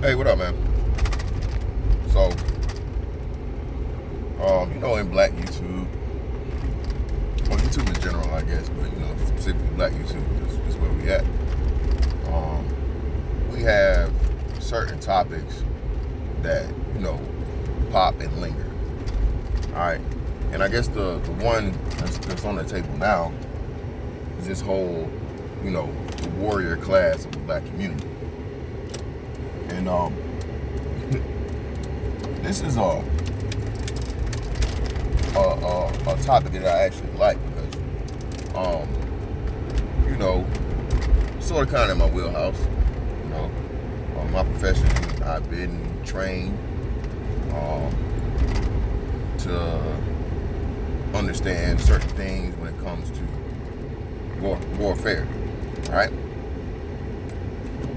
Hey, what up, man? So, in Black YouTube, or YouTube in general, I guess, but specifically Black YouTube is where we at. We have certain topics that pop and linger. All right, and I guess the one that's on the table now is this whole, the warrior class of the Black community. And this is a topic that I actually like because sort of kind of in my wheelhouse. My profession, I've been trained to understand certain things when it comes to warfare. All right.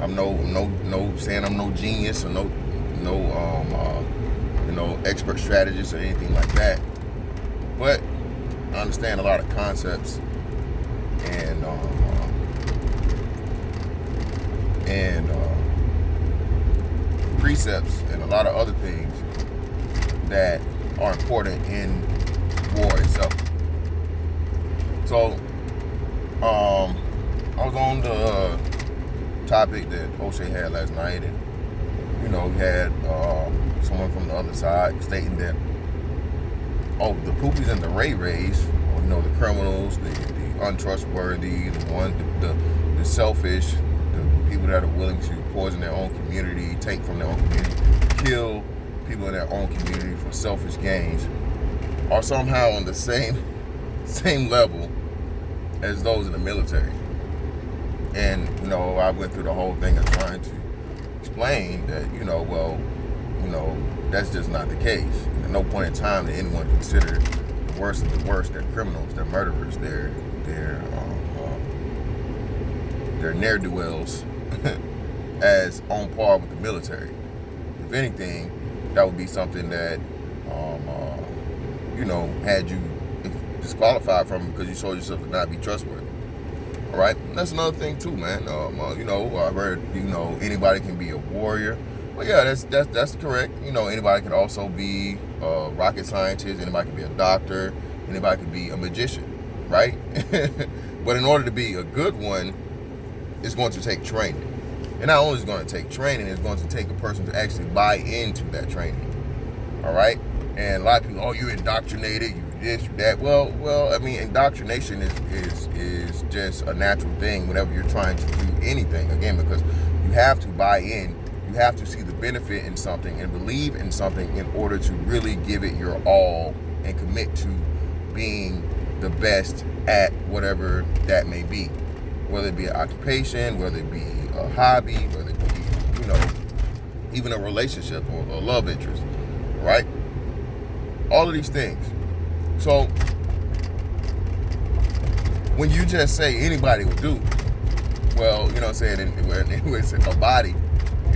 I'm no saying I'm no genius or no expert strategist or anything like that, but I understand a lot of concepts and precepts and a lot of other things that are important in war itself. So I was on the topic that O'Shea had last night, and he had someone from the other side stating that the poopies and the rays, the criminals, the untrustworthy, the selfish, the people that are willing to poison their own community, take from their own community, kill people in their own community for selfish gains, are somehow on the same level as those in the military. And I went through the whole thing of trying to explain that that's just not the case. At no point in time did anyone consider the worst of the worst, they're criminals, they're murderers, they're ne'er-do-wells as on par with the military. If anything, that would be something that had you disqualified from because you showed yourself to not be trustworthy. All right, and that's another thing too, man. I've heard anybody can be a warrior. Well, yeah, that's correct. Anybody could also be a rocket scientist. Anybody could be a doctor. Anybody could be a magician, right? But in order to be a good one, it's going to take training. And not only is it going to take training, it's going to take a person to actually buy into that training. All right? And a lot of people, you're indoctrinated, you this, you that. Well, I mean, indoctrination is just a natural thing whenever you're trying to do anything. Again, because you have to buy in, you have to see the benefit in something and believe in something in order to really give it your all and commit to being the best at whatever that may be. Whether it be an occupation, whether it be a hobby, whether it be, even a relationship or a love interest, right? All of these things. So, when you just say anybody will do, well, it's a body,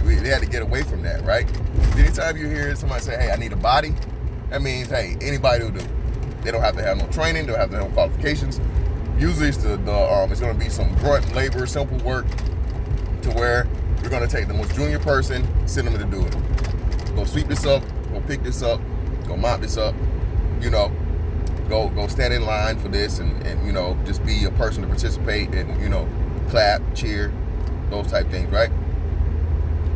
they had to get away from that, right? Anytime you hear somebody say, hey, I need a body, that means, hey, anybody will do. They don't have to have no training, they don't have to have no qualifications. Usually it's it's going to be some grunt labor, simple work, to where you're going to take the most junior person, send them to do it. Go sweep this up, go pick this up, go mop this up, go stand in line for this and just be a person to participate and, clap, cheer, those type things, right?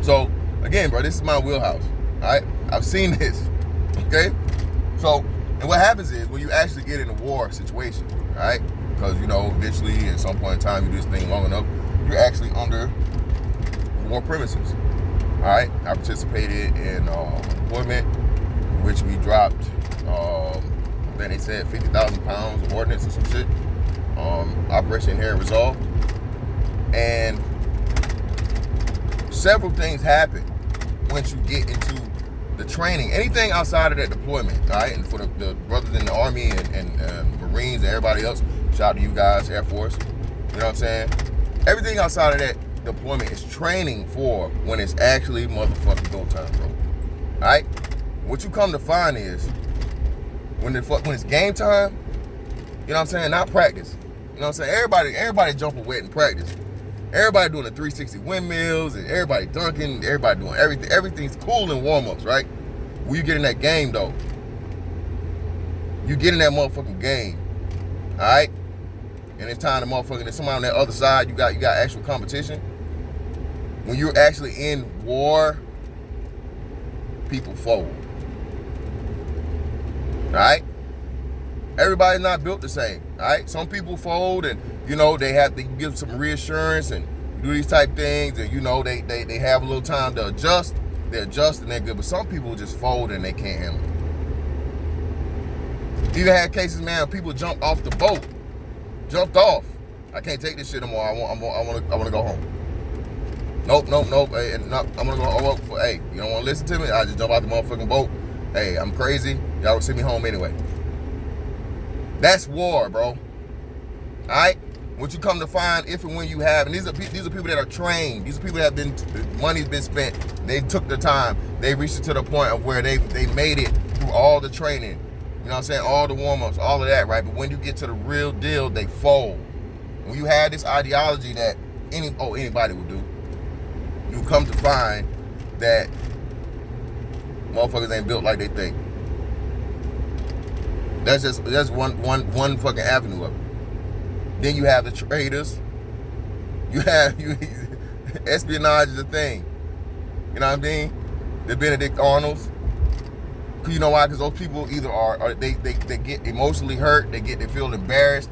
So, again, bro, this is my wheelhouse, all right? I've seen this, okay? So, and what happens is when you actually get in a war situation, all right? Because, eventually at some point in time, you do this thing long enough, you're actually under war premises, all right? I participated in deployment, in which we dropped, then they said 50,000 pounds of ordnance or some shit. Operation Inherent Resolve. And several things happen once you get into the training. Anything outside of that deployment, all right? And for the brothers in the Army and Marines and everybody else, shout out to you guys, Air Force. You know what I'm saying? Everything outside of that deployment is training for when it's actually motherfucking go time, bro. All right? What you come to find is when it's game time, you know what I'm saying? Not practice. You know what I'm saying? Everybody jumping wet in practice. Everybody doing the 360 windmills and everybody dunking, everybody doing everything. Everything's cool in warm-ups, right? When you get in that game, though, you get in that motherfucking game, all right? And it's time to motherfucking, there's somebody on that other side, you got actual competition. When you're actually in war, people fold. All right? Everybody's not built the same. All right? Some people fold and, they have to give some reassurance and do these type things. And, they have a little time to adjust. They adjust and they're good. But some people just fold and they can't handle it. Even had cases, man, people jumped off the boat. Jumped off. I can't take this shit anymore. I want to go home. Nope. Hey, no, I'm gonna go. Hey, you don't want to listen to me? I just jump out the motherfucking boat. Hey, I'm crazy. Y'all will send me home anyway. That's war, bro. All right. What you come to find, if and when you have, and these are people that are trained. These are people that have been, money's been spent. They took the time. They reached it to the point of where they made it through all the training. You know what I'm saying? All the warm-ups, all of that, right? But when you get to the real deal, they fold. When you have this ideology that anybody will do, you come to find that motherfuckers ain't built like they think. That's one fucking avenue of it. Then you have the traders. Espionage is a thing. You know what I mean? The Benedict Arnolds. You know why? Because those people either are they get emotionally hurt, they feel embarrassed,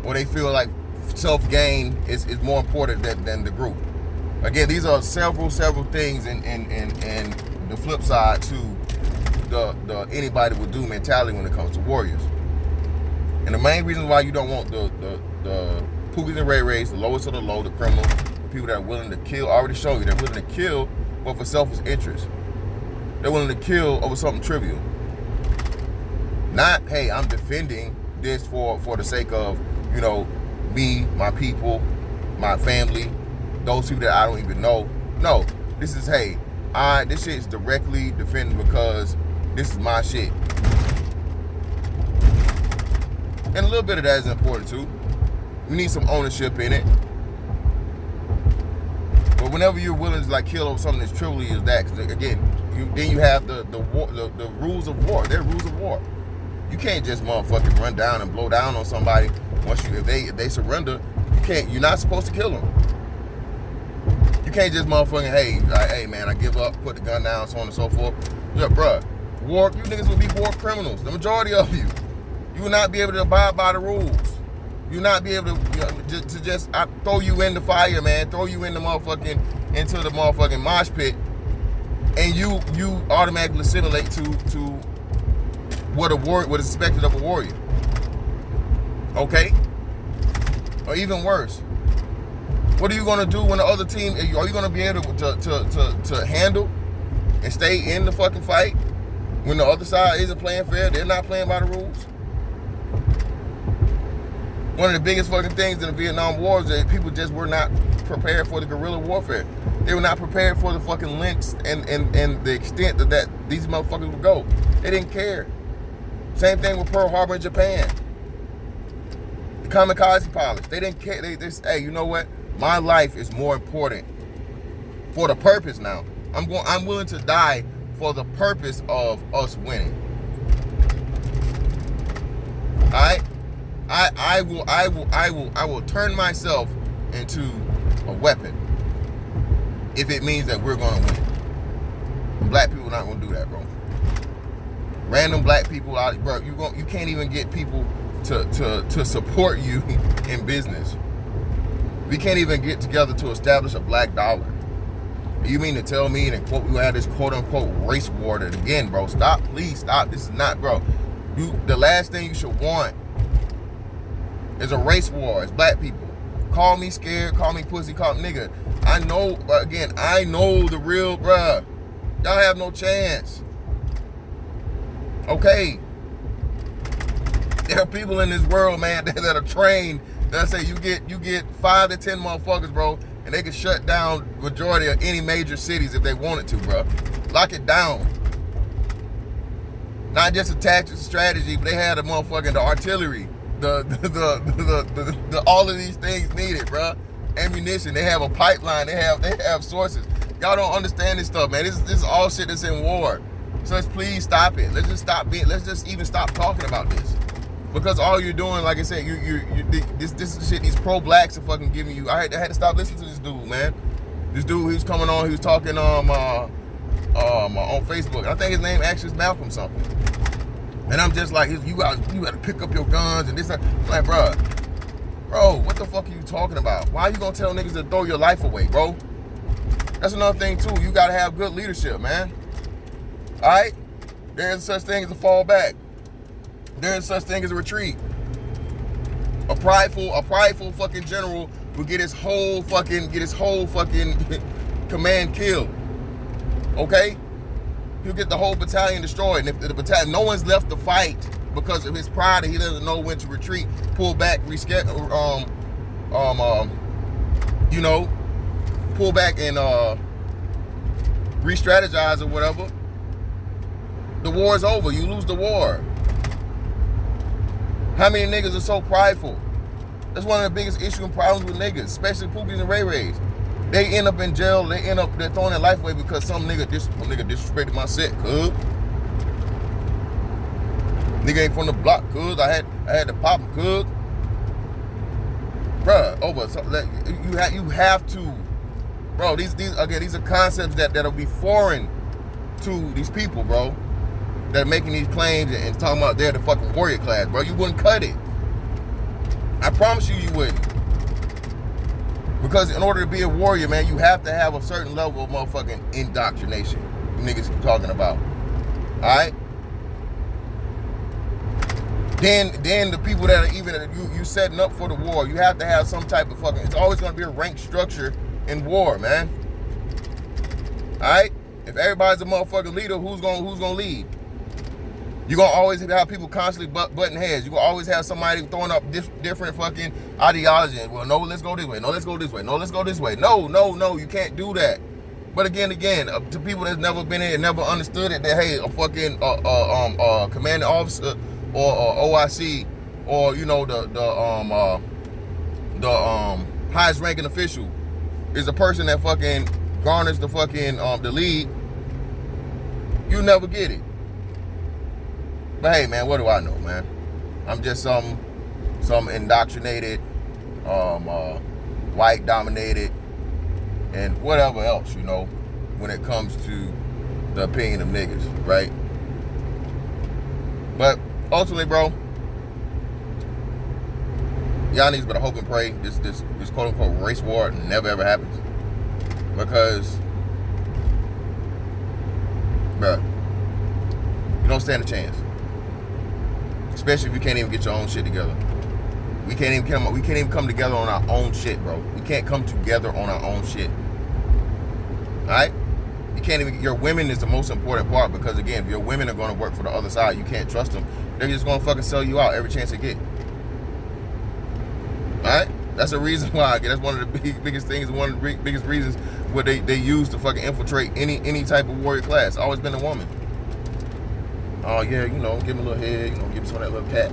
or they feel like self-gain is more important than the group. Again, these are several things and the flip side to the anybody will do mentality when it comes to warriors. And the main reason why you don't want the Pookies and Ray Rays, the lowest of the low, the criminals, the people that are willing to kill, I already showed you, they're willing to kill but for selfish interest. They're willing to kill over something trivial. Not, hey, I'm defending this for the sake of, me, my people, my family, those people that I don't even know. No, this is, hey, this shit is directly defending because this is my shit. And a little bit of that is important too. We need some ownership in it. But whenever you're willing to kill over something as trivial as that, because again, then you have the rules of war. They're rules of war. You can't just motherfucking run down and blow down on somebody if they surrender. You're not supposed to kill them. You can't just motherfucking, hey man, I give up, put the gun down, so on and so forth. Look, bruh, you niggas will be war criminals. The majority of you. You will not be able to abide by the rules. You will not be able to just throw you in the fire, man. Throw you into the motherfucking mosh pit, and you automatically assimilate to what is expected of a warrior. Okay? Or even worse, what are you gonna do when the other team? Are you gonna be able to handle and stay in the fucking fight when the other side isn't playing fair? They're not playing by the rules. One of the biggest fucking things in the Vietnam War is that people just were not prepared for the guerrilla warfare. They were not prepared for the fucking lengths and the extent that these motherfuckers would go. They didn't care. Same thing with Pearl Harbor in Japan. The kamikaze pilots, they didn't care. They said, hey, you know what? My life is more important for the purpose now. I'm willing to die for the purpose of us winning. All right? I will turn myself into a weapon if it means that we're gonna win. Black people are not gonna do that, bro. Random black people out, bro. You can't even get people to support you in business. We can't even get together to establish a black dollar. You mean to tell me that we had this quote unquote race war? That again, bro. Stop, please stop. This is not, bro. The last thing you should want is a race war. It's black people. Call me scared, call me pussy, call me nigga. I know the real, bruh. Y'all have no chance. Okay. There are people in this world, man, that are trained. That say you get 5 to 10 motherfuckers, bro, and they can shut down majority of any major cities if they wanted to, bro. Lock it down. Not just a tactical strategy, but they had the artillery. The all of these things needed, bro. ammunition. They have a pipeline. They have sources. Y'all don't understand this stuff, man. This is all shit that's in war. So let's please stop it. Let's just even stop talking about this. Because all you're doing, like I said, this shit, these pro-blacks are fucking giving you. I had to stop listening to this dude, man. This dude, he was coming on, he was talking on Facebook. I think his name actually is Malcolm something. And I'm just like, you got to pick up your guns and this. I'm like, bro, what the fuck are you talking about? Why are you gonna tell niggas to throw your life away, bro? That's another thing too. You gotta have good leadership, man. All right, there is such thing as a fallback. There is such thing as a retreat. A prideful fucking general will get his whole fucking command killed. Okay? He'll get the whole battalion destroyed. And if the battalion, no one's left to fight because of his pride and he doesn't know when to retreat, pull back, pull back and re-strategize or whatever, the war is over. You lose the war. How many niggas are so prideful? That's one of the biggest issues and problems with niggas, especially Pookies and Ray Rays. They end up in jail. They're throwing their life away because some nigga disrespected my set, cuz. Nigga ain't from the block, cuz. I had to pop him, cuz. Bruh, over something that you have to, bro. These are concepts that'll be foreign to these people, bro. That are making these claims and talking about they're the fucking warrior class, bro. You wouldn't cut it. I promise you wouldn't. Because in order to be a warrior, man, you have to have a certain level of motherfucking indoctrination. You niggas keep talking about. Alright? Then the people that are even you setting up for the war, you have to have some type of fucking, it's always gonna be a rank structure in war, man. Alright? If everybody's a motherfucking leader, who's gonna lead? You're going to always have people constantly butting heads. You're going to always have somebody throwing up different fucking ideologies. Well, no, let's go this way. No, let's go this way. No, let's go this way. No, you can't do that. But again, to people that's never been in and never understood it, that, hey, a fucking commanding officer or OIC or, you know, the highest ranking official is a person that fucking garners the fucking, the lead, you never get it. But hey, man, what do I know, man? I'm just some indoctrinated, white dominated, and whatever else, you know, when it comes to the opinion of niggas, right? But ultimately, bro, y'all niggas better hope and pray this quote unquote race war never ever happens. Because, bruh, you don't stand a chance. Especially if you can't even get your own shit together. We can't even come together on our own shit, bro. We can't come together on our own shit. Alright? You can't even, your women is the most important part because, again, if your women are going to work for the other side, you can't trust them. They're just going to fucking sell you out every chance they get. Alright? That's the reason why. That's one of the biggest things, one of the biggest reasons what they use to fucking infiltrate any type of warrior class. Always been a woman. Oh yeah, you know, give him a little head, you know, give him some of that little cat.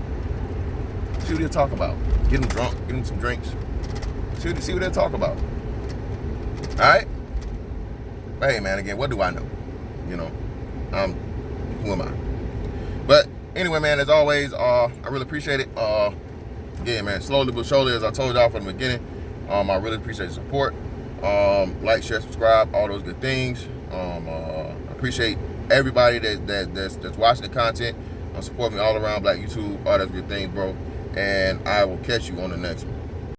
See what they'll talk about. Get him drunk, give him some drinks. See what they'll talk about. Alright? But hey man, again, what do I know? You know, who am I? But anyway, man, as always, I really appreciate it. Yeah, man, slowly but surely, as I told y'all from the beginning, I really appreciate the support. Like, share, subscribe, all those good things. I appreciate everybody that's watching the content, support me all around Black YouTube, all those good things, bro. And I will catch you on the next one.